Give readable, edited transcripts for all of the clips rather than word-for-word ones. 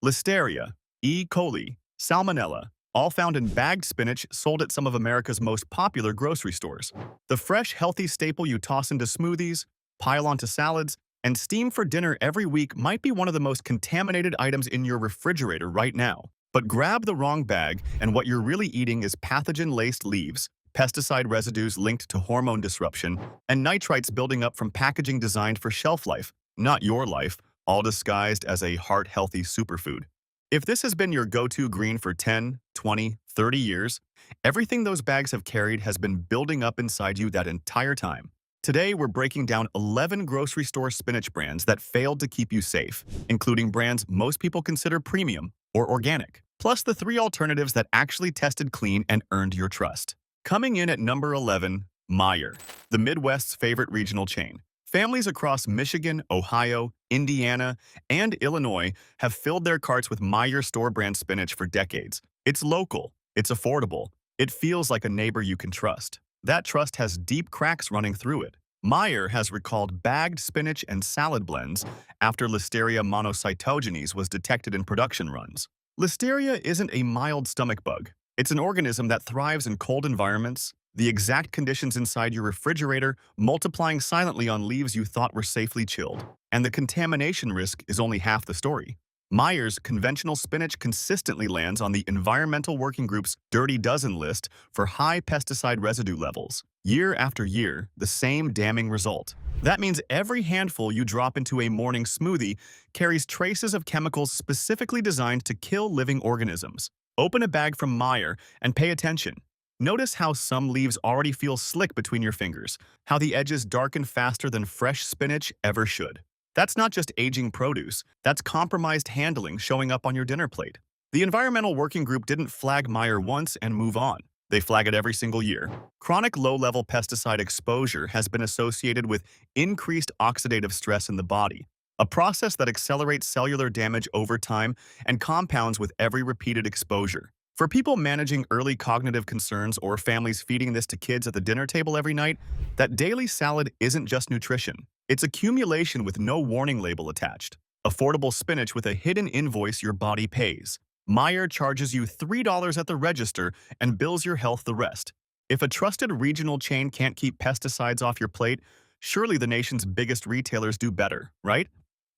Listeria, E. coli, Salmonella, all found in bagged spinach sold at some of America's most popular grocery stores. The fresh, healthy staple you toss into smoothies, pile onto salads, and steam for dinner every week might be one of the most contaminated items in your refrigerator right now. But grab the wrong bag, and what you're really eating is pathogen-laced leaves, pesticide residues linked to hormone disruption, and nitrites building up from packaging designed for shelf life, not your life, all disguised as a heart-healthy superfood. If this has been your go-to green for 10, 20, 30 years, everything those bags have carried has been building up inside you that entire time. Today, we're breaking down 11 grocery store spinach brands that failed to keep you safe, including brands most people consider premium or organic, plus the 3 alternatives that actually tested clean and earned your trust. Coming in at number 11, Meijer, the Midwest's favorite regional chain. Families across Michigan, Ohio, Indiana, and Illinois have filled their carts with Meijer store-brand spinach for decades. It's local, it's affordable, it feels like a neighbor you can trust. That trust has deep cracks running through it. Meijer has recalled bagged spinach and salad blends after Listeria monocytogenes was detected in production runs. Listeria isn't a mild stomach bug. It's an organism that thrives in cold environments, the exact conditions inside your refrigerator multiplying silently on leaves you thought were safely chilled. And the contamination risk is only half the story. Meijer's conventional spinach consistently lands on the Environmental Working Group's Dirty Dozen list for high pesticide residue levels. Year after year, the same damning result. That means every handful you drop into a morning smoothie carries traces of chemicals specifically designed to kill living organisms. Open a bag from Meijer and pay attention. Notice how some leaves already feel slick between your fingers, how the edges darken faster than fresh spinach ever should. That's not just aging produce, that's compromised handling showing up on your dinner plate. The Environmental Working Group didn't flag Meijer once and move on. They flag it every single year. Chronic low-level pesticide exposure has been associated with increased oxidative stress in the body, a process that accelerates cellular damage over time and compounds with every repeated exposure. For people managing early cognitive concerns or families feeding this to kids at the dinner table every night, that daily salad isn't just nutrition. It's accumulation with no warning label attached. Affordable spinach with a hidden invoice your body pays. Meijer charges you $3 at the register and bills your health the rest. If a trusted regional chain can't keep pesticides off your plate, surely the nation's biggest retailers do better, right?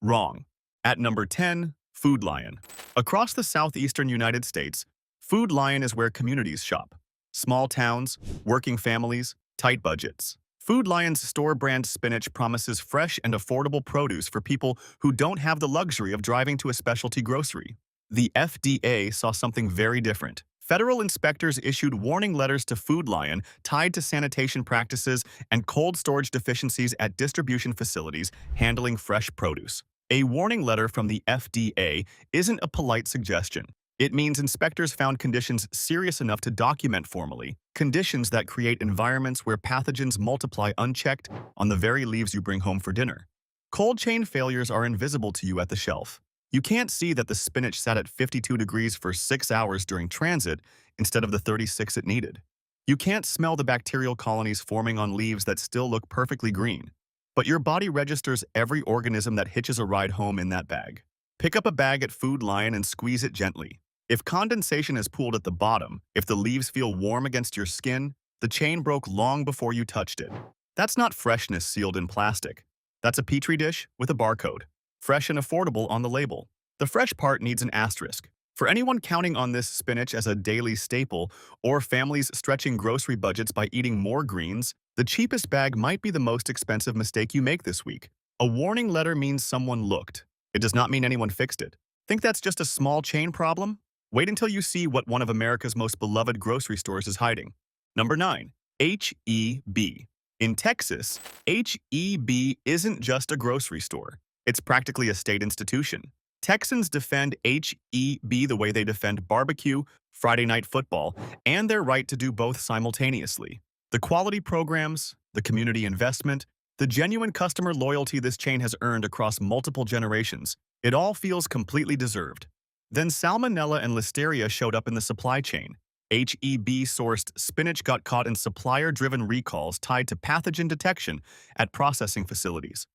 Wrong. At number 10, Food Lion. Across the southeastern United States, Food Lion is where communities shop. Small towns, working families, tight budgets. Food Lion's store-brand spinach promises fresh and affordable produce for people who don't have the luxury of driving to a specialty grocery. The FDA saw something very different. Federal inspectors issued warning letters to Food Lion tied to sanitation practices and cold storage deficiencies at distribution facilities handling fresh produce. A warning letter from the FDA isn't a polite suggestion. It means inspectors found conditions serious enough to document formally, conditions that create environments where pathogens multiply unchecked on the very leaves you bring home for dinner. Cold chain failures are invisible to you at the shelf. You can't see that the spinach sat at 52 degrees for 6 hours during transit instead of the 36 it needed. You can't smell the bacterial colonies forming on leaves that still look perfectly green. But your body registers every organism that hitches a ride home in that bag. Pick up a bag at Food Lion and squeeze it gently. If condensation is pooled at the bottom, if the leaves feel warm against your skin, the chain broke long before you touched it. That's not freshness sealed in plastic. That's a petri dish with a barcode. Fresh and affordable on the label. The fresh part needs an asterisk. For anyone counting on this spinach as a daily staple, or families stretching grocery budgets by eating more greens, the cheapest bag might be the most expensive mistake you make this week. A warning letter means someone looked. It does not mean anyone fixed it. Think that's just a small chain problem? Wait until you see what one of America's most beloved grocery stores is hiding. Number 9. H-E-B. In Texas, H-E-B isn't just a grocery store. It's practically a state institution. Texans defend H-E-B the way they defend barbecue, Friday night football, and their right to do both simultaneously. The quality programs, the community investment, the genuine customer loyalty this chain has earned across multiple generations, it all feels completely deserved. Then Salmonella and Listeria showed up in the supply chain. HEB-sourced spinach got caught in supplier-driven recalls tied to pathogen detection at processing facilities.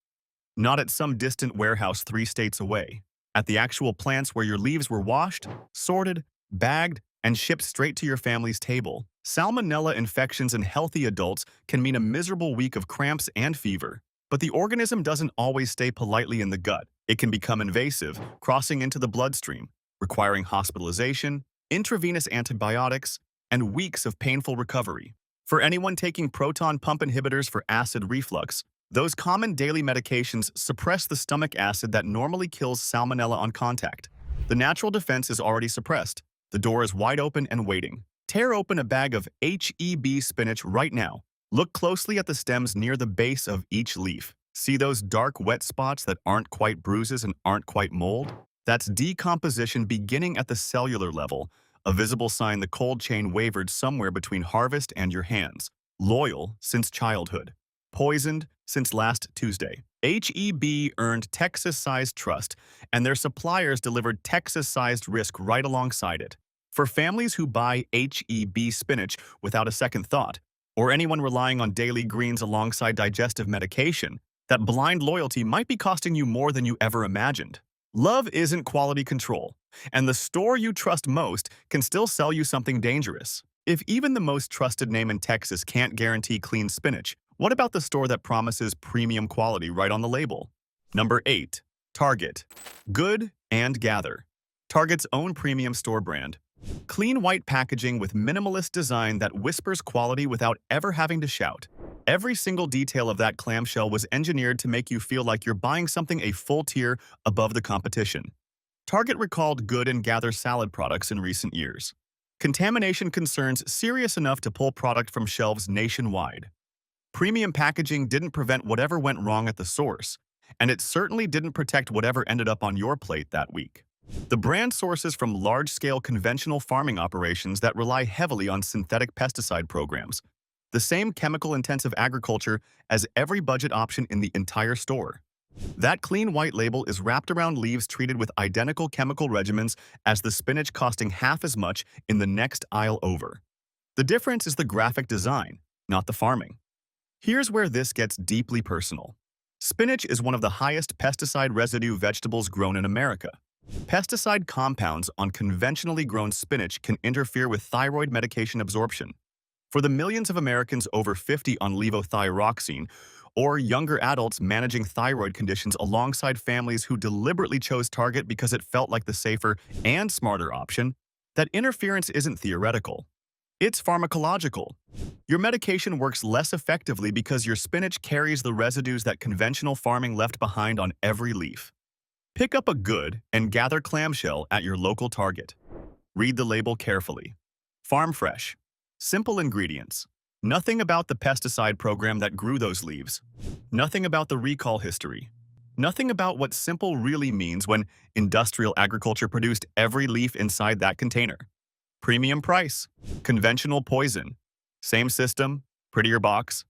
Not at some distant warehouse 3 states away. at the actual plants where your leaves were washed, sorted, bagged, and shipped straight to your family's table. Salmonella infections in healthy adults can mean a miserable week of cramps and fever. But the organism doesn't always stay politely in the gut. It can become invasive, crossing into the bloodstream, requiring hospitalization, intravenous antibiotics, and weeks of painful recovery. For anyone taking proton pump inhibitors for acid reflux, those common daily medications suppress the stomach acid that normally kills salmonella on contact. The natural defense is already suppressed. The door is wide open and waiting. Tear open a bag of HEB spinach right now. Look closely at the stems near the base of each leaf. See those dark, wet spots that aren't quite bruises and aren't quite mold? That's decomposition beginning at the cellular level, a visible sign the cold chain wavered somewhere between harvest and your hands. Loyal since childhood. Poisoned since last Tuesday. HEB earned Texas-sized trust, and their suppliers delivered Texas-sized risk right alongside it. For families who buy HEB spinach without a second thought, or anyone relying on daily greens alongside digestive medication, that blind loyalty might be costing you more than you ever imagined. Love isn't quality control, and the store you trust most can still sell you something dangerous. If even the most trusted name in Texas can't guarantee clean spinach, what about the store that promises premium quality right on the label? Number 8. Target. Good and Gather. Target's own premium store brand. Clean white packaging with minimalist design that whispers quality without ever having to shout. Every single detail of that clamshell was engineered to make you feel like you're buying something a full tier above the competition. Target recalled Good and Gather salad products in recent years. Contamination concerns serious enough to pull product from shelves nationwide. Premium packaging didn't prevent whatever went wrong at the source, and it certainly didn't protect whatever ended up on your plate that week. The brand sources from large-scale conventional farming operations that rely heavily on synthetic pesticide programs, the same chemical-intensive agriculture as every budget option in the entire store. That clean white label is wrapped around leaves treated with identical chemical regimens as the spinach, costing half as much in the next aisle over. The difference is the graphic design, not the farming. Here's where this gets deeply personal. Spinach is one of the highest pesticide residue vegetables grown in America. Pesticide compounds on conventionally grown spinach can interfere with thyroid medication absorption. For the millions of Americans over 50 on levothyroxine, or younger adults managing thyroid conditions alongside families who deliberately chose Target because it felt like the safer and smarter option, that interference isn't theoretical. It's pharmacological. Your medication works less effectively because your spinach carries the residues that conventional farming left behind on every leaf. Pick up a Good and Gather clamshell at your local Target. Read the label carefully. Farm fresh. Simple ingredients. Nothing about the pesticide program that grew those leaves. Nothing about the recall history. Nothing about what simple really means when industrial agriculture produced every leaf inside that container. Premium price. Conventional poison. Same system, prettier box.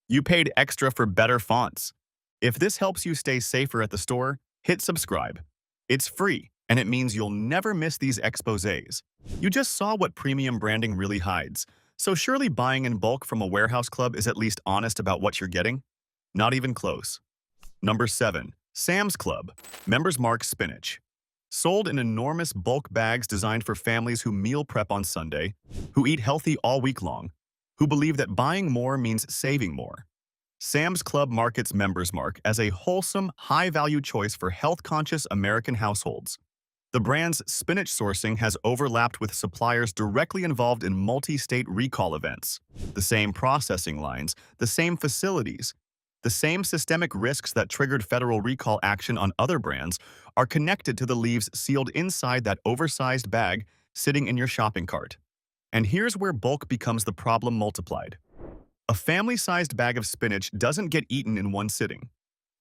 You paid extra for better fonts. If this helps you stay safer at the store, hit subscribe. It's free, and it means you'll never miss these exposés. You just saw what premium branding really hides, so surely buying in bulk from a warehouse club is at least honest about what you're getting? Not even close. Number 7. Sam's Club. Members Mark Spinach. Sold in enormous bulk bags designed for families who meal prep on Sunday, who eat healthy all week long, who believe that buying more means saving more. Sam's Club markets Members Mark as a wholesome, high-value choice for health-conscious American households. The brand's spinach sourcing has overlapped with suppliers directly involved in multi-state recall events. The same processing lines, the same facilities, the same systemic risks that triggered federal recall action on other brands are connected to the leaves sealed inside that oversized bag sitting in your shopping cart. And here's where bulk becomes the problem multiplied. A family-sized bag of spinach doesn't get eaten in one sitting.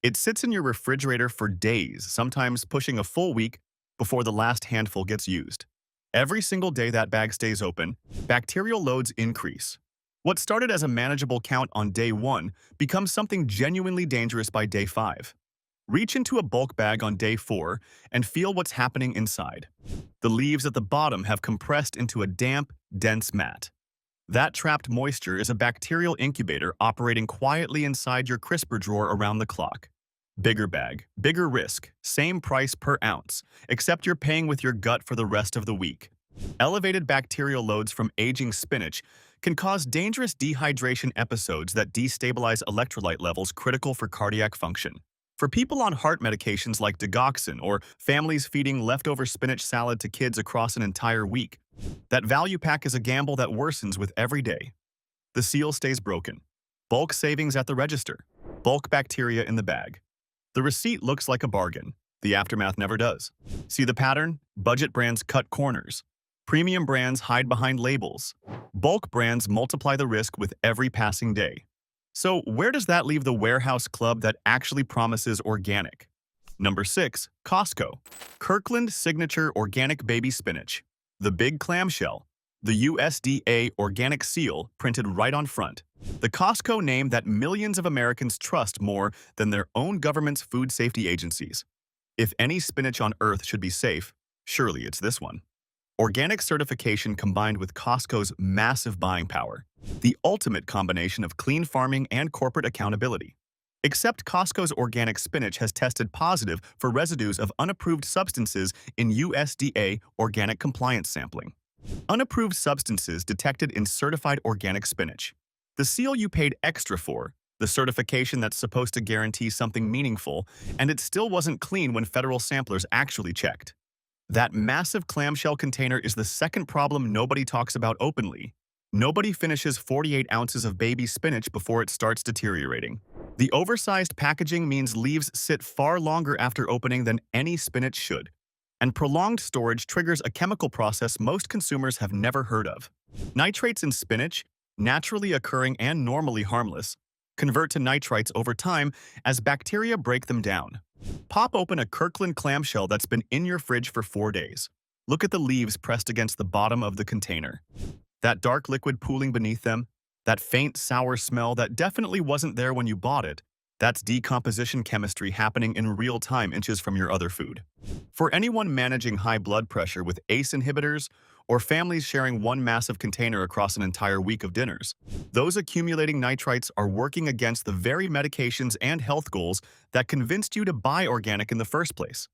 It sits in your refrigerator for days, sometimes pushing a full week before the last handful gets used. Every single day that bag stays open, bacterial loads increase. What started as a manageable count on day 1 becomes something genuinely dangerous by day 5. Reach into a bulk bag on day 4 and feel what's happening inside. The leaves at the bottom have compressed into a damp, dense mat. That trapped moisture is a bacterial incubator operating quietly inside your crisper drawer around the clock. Bigger bag, bigger risk, same price per ounce, except you're paying with your gut for the rest of the week. Elevated bacterial loads from aging spinach can cause dangerous dehydration episodes that destabilize electrolyte levels critical for cardiac function. For people on heart medications like digoxin or families feeding leftover spinach salad to kids across an entire week, that value pack is a gamble that worsens with every day. The seal stays broken. Bulk savings at the register. Bulk bacteria in the bag. The receipt looks like a bargain. The aftermath never does. See the pattern? Budget brands cut corners. Premium brands hide behind labels. Bulk brands multiply the risk with every passing day. So where does that leave the warehouse club that actually promises organic? Number 6. Costco. Kirkland Signature Organic Baby Spinach. The big clamshell. The USDA organic seal printed right on front. The Costco name that millions of Americans trust more than their own government's food safety agencies. If any spinach on earth should be safe, surely it's this one. Organic certification combined with Costco's massive buying power. The ultimate combination of clean farming and corporate accountability. Except Costco's organic spinach has tested positive for residues of unapproved substances in USDA organic compliance sampling. Unapproved substances detected in certified organic spinach. The seal you paid extra for, the certification that's supposed to guarantee something meaningful, and it still wasn't clean when federal samplers actually checked. That massive clamshell container is the second problem nobody talks about openly. Nobody finishes 48 ounces of baby spinach before it starts deteriorating. The oversized packaging means leaves sit far longer after opening than any spinach should. And prolonged storage triggers a chemical process most consumers have never heard of. Nitrates in spinach, naturally occurring and normally harmless, convert to nitrites over time as bacteria break them down. Pop open a Kirkland clamshell that's been in your fridge for 4 days. Look at the leaves pressed against the bottom of the container. That dark liquid pooling beneath them, that faint sour smell that definitely wasn't there when you bought it, that's decomposition chemistry happening in real time inches from your other food. For anyone managing high blood pressure with ACE inhibitors, or families sharing one massive container across an entire week of dinners, those accumulating nitrites are working against the very medications and health goals that convinced you to buy organic in the first place.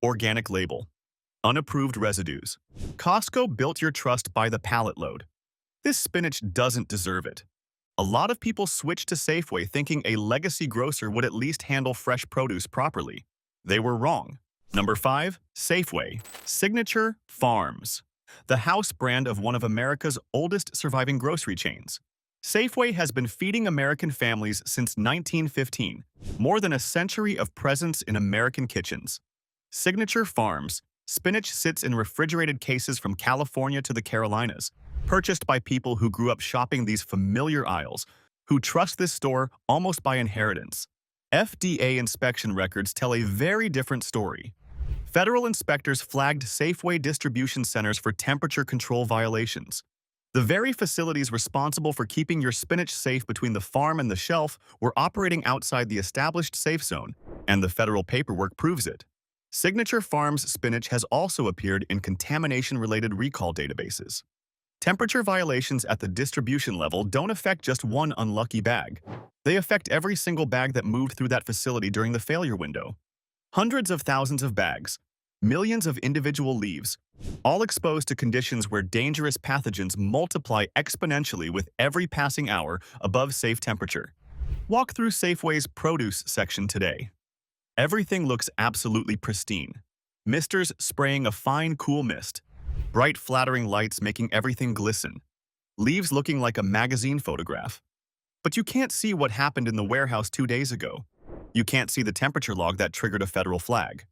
Organic label. Unapproved residues. Costco built your trust by the pallet load. This spinach doesn't deserve it. A lot of people switch to Safeway thinking a legacy grocer would at least handle fresh produce properly. They were wrong. Number 5. Safeway. Signature Farms. The house brand of one of America's oldest surviving grocery chains. Safeway has been feeding American families since 1915, more than a century of presence in American kitchens. Signature Farms. Spinach sits in refrigerated cases from California to the Carolinas, purchased by people who grew up shopping these familiar aisles, who trust this store almost by inheritance. FDA inspection records tell a very different story. Federal inspectors flagged Safeway distribution centers for temperature control violations. The very facilities responsible for keeping your spinach safe between the farm and the shelf were operating outside the established safe zone, and the federal paperwork proves it. Signature Farms spinach has also appeared in contamination-related recall databases. Temperature violations at the distribution level don't affect just one unlucky bag. They affect every single bag that moved through that facility during the failure window. Hundreds of thousands of bags, millions of individual leaves, all exposed to conditions where dangerous pathogens multiply exponentially with every passing hour above safe temperature. Walk through Safeway's produce section today. Everything looks absolutely pristine. Misters spraying a fine, cool mist. Bright, flattering lights making everything glisten. Leaves looking like a magazine photograph. But you can't see what happened in the warehouse 2 days ago. You can't see the temperature log that triggered a federal flag.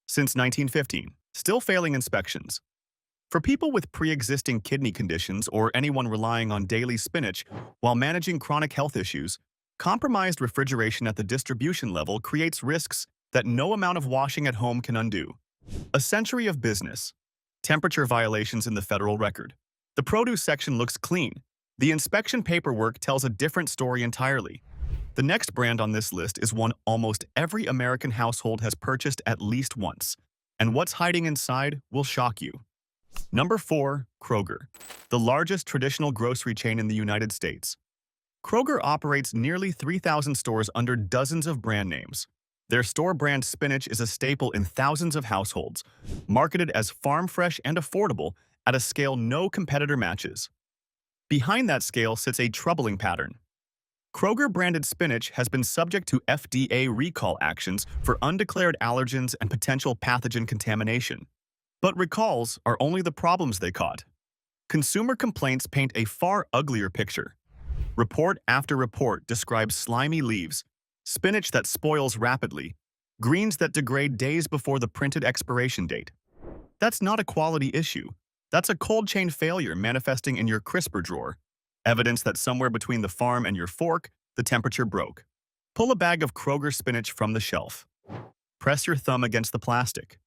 Since 1915, still failing inspections. For people with pre-existing kidney conditions or anyone relying on daily spinach while managing chronic health issues, compromised refrigeration at the distribution level creates risks that no amount of washing at home can undo. A century of business. Temperature violations in the federal record. The produce section looks clean. The inspection paperwork tells a different story entirely. The next brand on this list is one almost every American household has purchased at least once. And what's hiding inside will shock you. Number 4. Kroger. The largest traditional grocery chain in the United States. Kroger operates nearly 3,000 stores under dozens of brand names. Their store-brand spinach is a staple in thousands of households, marketed as farm fresh and affordable at a scale no competitor matches. Behind that scale sits a troubling pattern. Kroger-branded spinach has been subject to FDA recall actions for undeclared allergens and potential pathogen contamination. But recalls are only the problems they caught. Consumer complaints paint a far uglier picture. Report after report describes slimy leaves, spinach that spoils rapidly, greens that degrade days before the printed expiration date. That's not a quality issue. That's a cold chain failure manifesting in your crisper drawer. Evidence that somewhere between the farm and your fork, the temperature broke. Pull a bag of Kroger spinach from the shelf. Press your thumb against the plastic.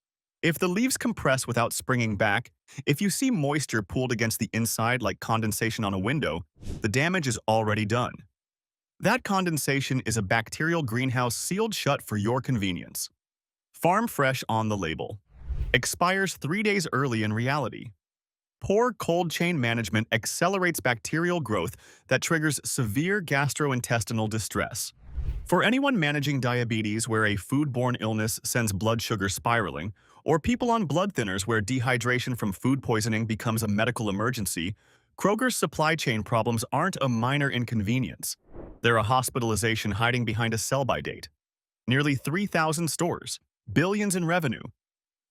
If the leaves compress without springing back, if you see moisture pooled against the inside like condensation on a window, the damage is already done. That condensation is a bacterial greenhouse sealed shut for your convenience. Farm fresh on the label. Expires 3 days early in reality. Poor cold chain management accelerates bacterial growth that triggers severe gastrointestinal distress. For anyone managing diabetes where a foodborne illness sends blood sugar spiraling, or people on blood thinners where dehydration from food poisoning becomes a medical emergency, Kroger's supply chain problems aren't a minor inconvenience. They're a hospitalization hiding behind a sell-by date. Nearly 3,000 stores, billions in revenue.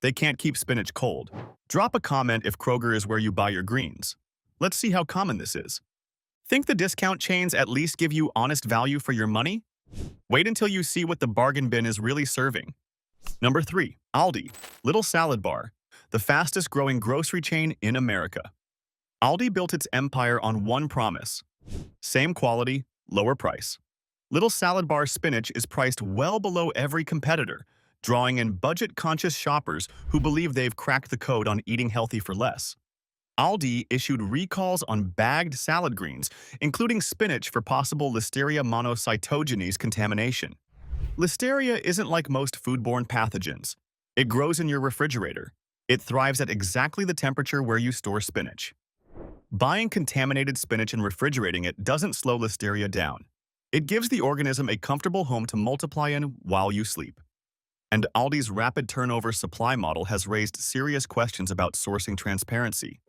They can't keep spinach cold. Drop a comment if Kroger is where you buy your greens. Let's see how common this is. Think the discount chains at least give you honest value for your money? Wait until you see what the bargain bin is really serving. Number 3. Aldi, Little Salad Bar, the fastest growing grocery chain in America. Aldi built its empire on one promise: same quality, lower price. Little Salad Bar spinach is priced well below every competitor, drawing in budget-conscious shoppers who believe they've cracked the code on eating healthy for less. Aldi issued recalls on bagged salad greens, including spinach for possible Listeria monocytogenes contamination. Listeria isn't like most foodborne pathogens. It grows in your refrigerator. It thrives at exactly the temperature where you store spinach. Buying contaminated spinach and refrigerating it doesn't slow Listeria down. It gives the organism a comfortable home to multiply in while you sleep. And Aldi's rapid turnover supply model has raised serious questions about sourcing transparency.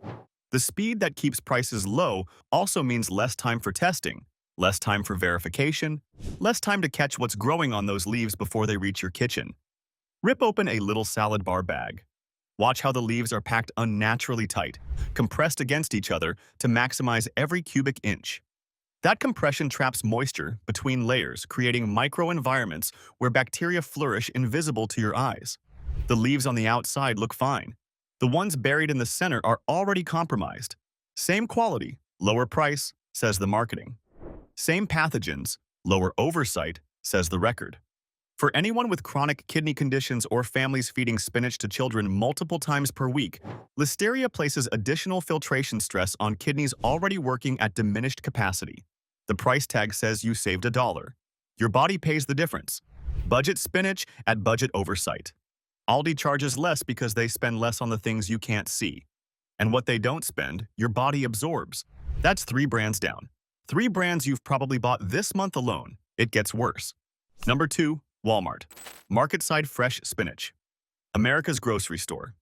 The speed that keeps prices low also means less time for testing, less time for verification, less time to catch what's growing on those leaves before they reach your kitchen. Rip open a Little Salad Bar bag. Watch how the leaves are packed unnaturally tight, compressed against each other to maximize every cubic inch. That compression traps moisture between layers, creating microenvironments where bacteria flourish invisible to your eyes. The leaves on the outside look fine. The ones buried in the center are already compromised. Same quality, lower price, says the marketing. Same pathogens, lower oversight, says the record. For anyone with chronic kidney conditions or families feeding spinach to children multiple times per week, Listeria places additional filtration stress on kidneys already working at diminished capacity. The price tag says you saved $1. Your body pays the difference. Budget spinach at budget oversight. Aldi charges less because they spend less on the things you can't see. And what they don't spend, your body absorbs. That's 3 brands down. 3 brands you've probably bought this month alone. It gets worse. Number 2. Walmart. Market-side fresh spinach. America's grocery store.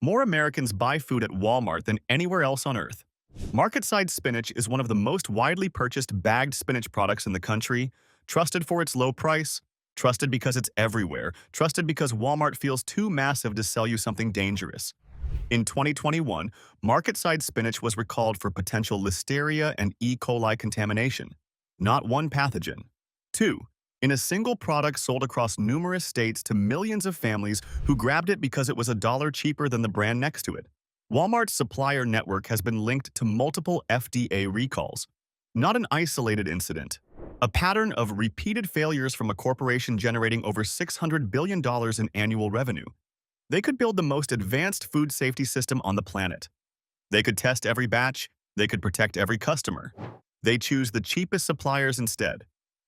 More Americans buy food at Walmart than anywhere else on earth. Market-side spinach is one of the most widely purchased bagged spinach products in the country, trusted for its low price, trusted because it's everywhere, trusted because Walmart feels too massive to sell you something dangerous. In 2021, market-side spinach was recalled for potential Listeria and E. coli contamination. Not one pathogen. 2. In a single product sold across numerous states to millions of families who grabbed it because it was $1 cheaper than the brand next to it. Walmart's supplier network has been linked to multiple FDA recalls. Not an isolated incident. A pattern of repeated failures from a corporation generating over $600 billion in annual revenue. They could build the most advanced food safety system on the planet. They could test every batch. They could protect every customer. They choose the cheapest suppliers instead.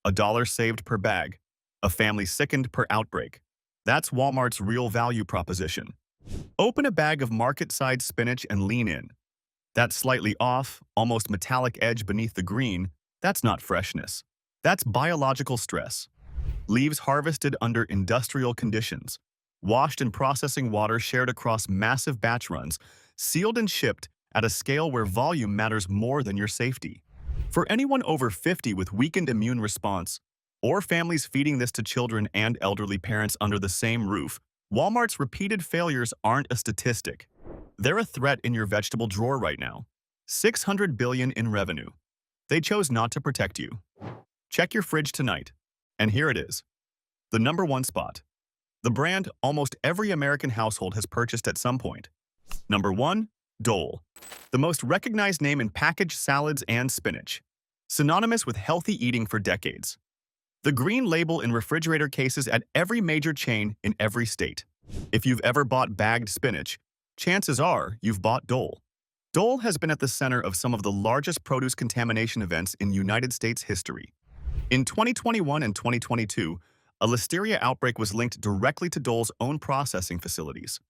$1 saved per bag. A family sickened per outbreak. That's Walmart's real value proposition. Open a bag of market-side spinach and lean in. That slightly off, almost metallic edge beneath the green, that's not freshness. That's biological stress. Leaves harvested under industrial conditions, washed in processing water shared across massive batch runs, sealed and shipped at a scale where volume matters more than your safety. For anyone over 50 with weakened immune response, or families feeding this to children and elderly parents under the same roof, Walmart's repeated failures aren't a statistic. They're a threat in your vegetable drawer right now. $600 billion in revenue. They chose not to protect you. Check your fridge tonight. And here it is. The number one spot. The brand almost every American household has purchased at some point. Number 1. Dole. The most recognized name in packaged salads and spinach. Synonymous with healthy eating for decades. The green label in refrigerator cases at every major chain in every state. If you've ever bought bagged spinach, chances are you've bought Dole. Dole has been at the center of some of the largest produce contamination events in United States history. In 2021 and 2022, a Listeria outbreak was linked directly to Dole's own processing facilities.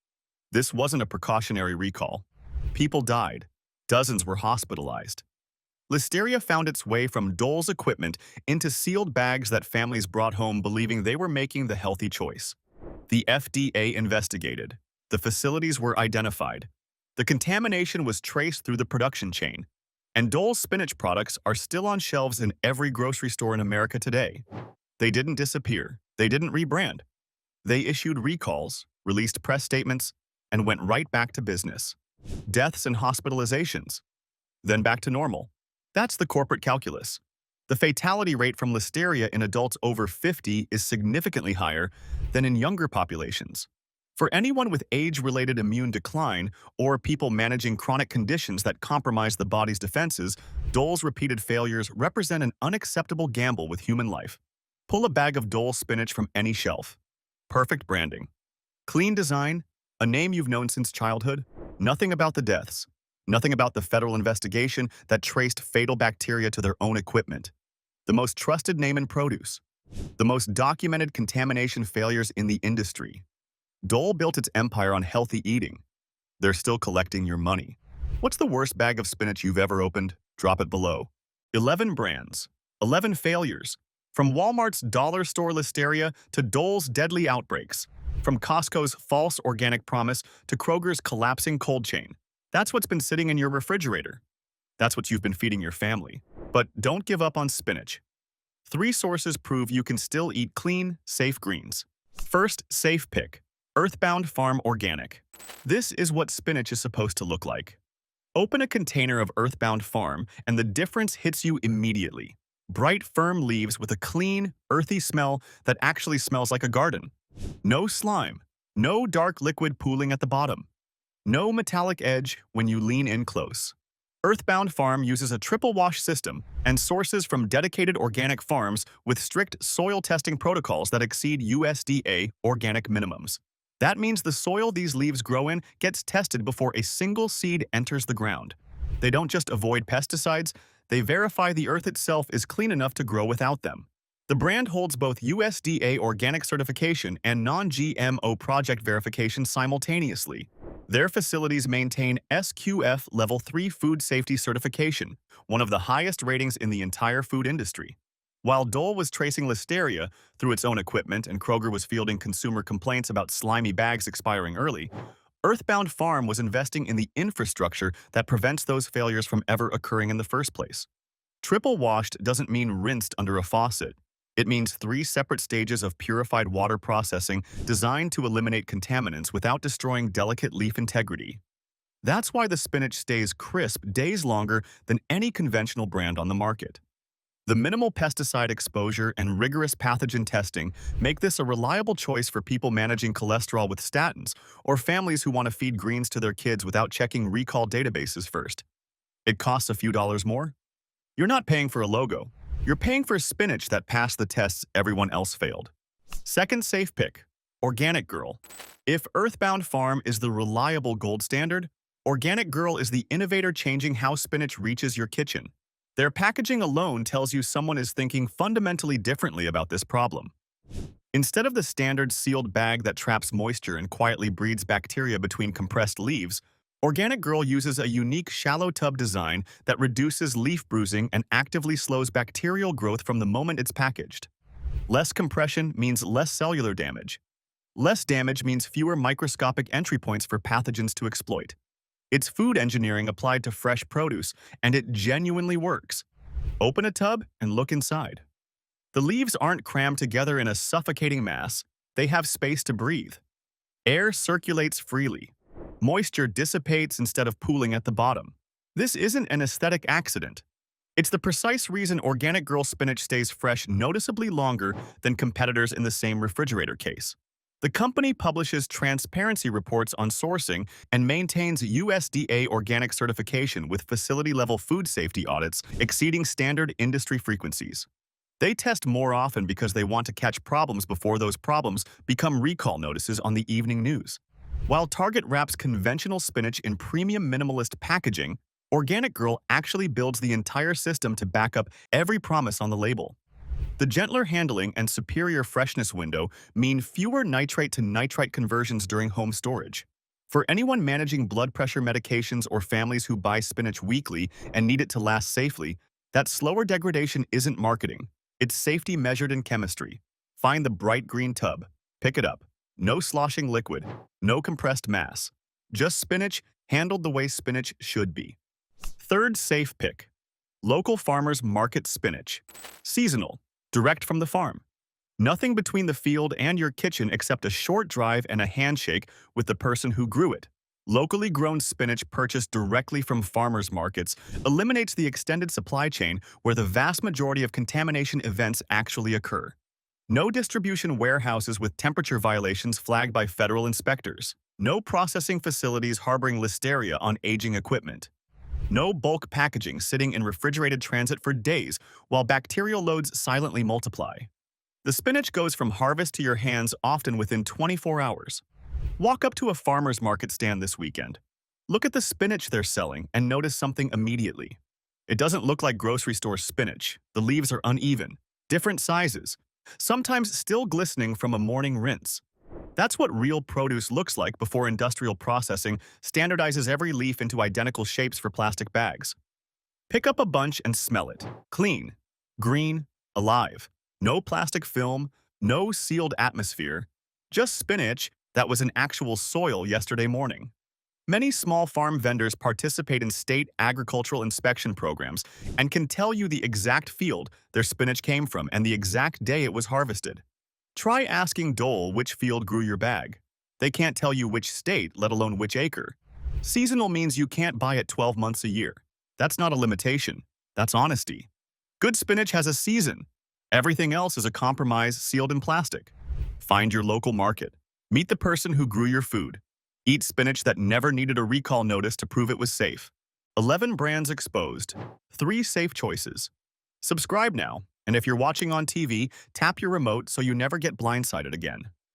This wasn't a precautionary recall. People died. Dozens were hospitalized. Listeria found its way from Dole's equipment into sealed bags that families brought home believing they were making the healthy choice. The FDA investigated. The facilities were identified. The contamination was traced through the production chain. And Dole's spinach products are still on shelves in every grocery store in America today. They didn't disappear. They didn't rebrand. They issued recalls, released press statements, and went right back to business. Deaths and hospitalizations. Then back to normal. That's the corporate calculus. The fatality rate from Listeria in adults over 50 is significantly higher than in younger populations. For anyone with age-related immune decline or people managing chronic conditions that compromise the body's defenses, Dole's repeated failures represent an unacceptable gamble with human life. Pull a bag of Dole spinach from any shelf. Perfect branding. Clean design, a name you've known since childhood. Nothing about the deaths. Nothing about the federal investigation that traced fatal bacteria to their own equipment. The most trusted name in produce. The most documented contamination failures in the industry. Dole built its empire on healthy eating. They're still collecting your money. What's the worst bag of spinach you've ever opened? Drop it below. 11 brands. 11 failures. From Walmart's dollar store Listeria to Dole's deadly outbreaks. From Costco's false organic promise to Kroger's collapsing cold chain. That's what's been sitting in your refrigerator. That's what you've been feeding your family. But don't give up on spinach. 3 sources prove you can still eat clean, safe greens. First, Safe Pick. Earthbound Farm Organic. This is what spinach is supposed to look like. Open a container of Earthbound Farm and the difference hits you immediately. Bright, firm leaves with a clean, earthy smell that actually smells like a garden. No slime. No dark liquid pooling at the bottom. No metallic edge when you lean in close. Earthbound Farm uses a triple wash system and sources from dedicated organic farms with strict soil testing protocols that exceed USDA organic minimums. That means the soil these leaves grow in gets tested before a single seed enters the ground. They don't just avoid pesticides, they verify the earth itself is clean enough to grow without them. The brand holds both USDA organic certification and non-GMO project verification simultaneously. Their facilities maintain SQF Level 3 food safety certification, one of the highest ratings in the entire food industry. While Dole was tracing Listeria through its own equipment and Kroger was fielding consumer complaints about slimy bags expiring early, Earthbound Farm was investing in the infrastructure that prevents those failures from ever occurring in the first place. Triple washed doesn't mean rinsed under a faucet. It means 3 separate stages of purified water processing designed to eliminate contaminants without destroying delicate leaf integrity. That's why the spinach stays crisp days longer than any conventional brand on the market. The minimal pesticide exposure and rigorous pathogen testing make this a reliable choice for people managing cholesterol with statins or families who want to feed greens to their kids without checking recall databases first. It costs a few dollars more. You're not paying for a logo. You're paying for spinach that passed the tests everyone else failed. Second safe pick, Organic Girl. If Earthbound Farm is the reliable gold standard, Organic Girl is the innovator changing how spinach reaches your kitchen. Their packaging alone tells you someone is thinking fundamentally differently about this problem. Instead of the standard sealed bag that traps moisture and quietly breeds bacteria between compressed leaves, Organic Girl uses a unique shallow tub design that reduces leaf bruising and actively slows bacterial growth from the moment it's packaged. Less compression means less cellular damage. Less damage means fewer microscopic entry points for pathogens to exploit. It's food engineering applied to fresh produce, and it genuinely works. Open a tub and look inside. The leaves aren't crammed together in a suffocating mass. They have space to breathe. Air circulates freely. Moisture dissipates instead of pooling at the bottom. This isn't an aesthetic accident. It's the precise reason Organic Girl spinach stays fresh noticeably longer than competitors in the same refrigerator case. The company publishes transparency reports on sourcing and maintains USDA organic certification with facility-level food safety audits exceeding standard industry frequencies. They test more often because they want to catch problems before those problems become recall notices on the evening news. While Target wraps conventional spinach in premium minimalist packaging, Organic Girl actually builds the entire system to back up every promise on the label. The gentler handling and superior freshness window mean fewer nitrate to nitrite conversions during home storage. For anyone managing blood pressure medications or families who buy spinach weekly and need it to last safely, that slower degradation isn't marketing. It's safety measured in chemistry. Find the bright green tub. Pick it up. No sloshing liquid. No compressed mass. Just spinach handled the way spinach should be. Third safe pick. Local farmers market spinach. Seasonal. Direct from the farm. Nothing between the field and your kitchen except a short drive and a handshake with the person who grew it. Locally grown spinach purchased directly from farmers markets eliminates the extended supply chain where the vast majority of contamination events actually occur. No distribution warehouses with temperature violations flagged by federal inspectors. No processing facilities harboring Listeria on aging equipment. No bulk packaging sitting in refrigerated transit for days while bacterial loads silently multiply. The spinach goes from harvest to your hands often within 24 hours. Walk up to a farmer's market stand this weekend. Look at the spinach they're selling and notice something immediately. It doesn't look like grocery store spinach. The leaves are uneven, different sizes, sometimes still glistening from a morning rinse. That's what real produce looks like before industrial processing standardizes every leaf into identical shapes for plastic bags. Pick up a bunch and smell it. Clean, green, alive. No plastic film, no sealed atmosphere. Just spinach that was in actual soil yesterday morning. Many small farm vendors participate in state agricultural inspection programs and can tell you the exact field their spinach came from and the exact day it was harvested. Try asking Dole which field grew your bag. They can't tell you which state, let alone which acre. Seasonal means you can't buy it 12 months a year. That's not a limitation. That's honesty. Good spinach has a season. Everything else is a compromise sealed in plastic. Find your local market. Meet the person who grew your food. Eat spinach that never needed a recall notice to prove it was safe. 11 brands exposed. 3 safe choices. Subscribe now, and if you're watching on TV, tap your remote so you never get blindsided again.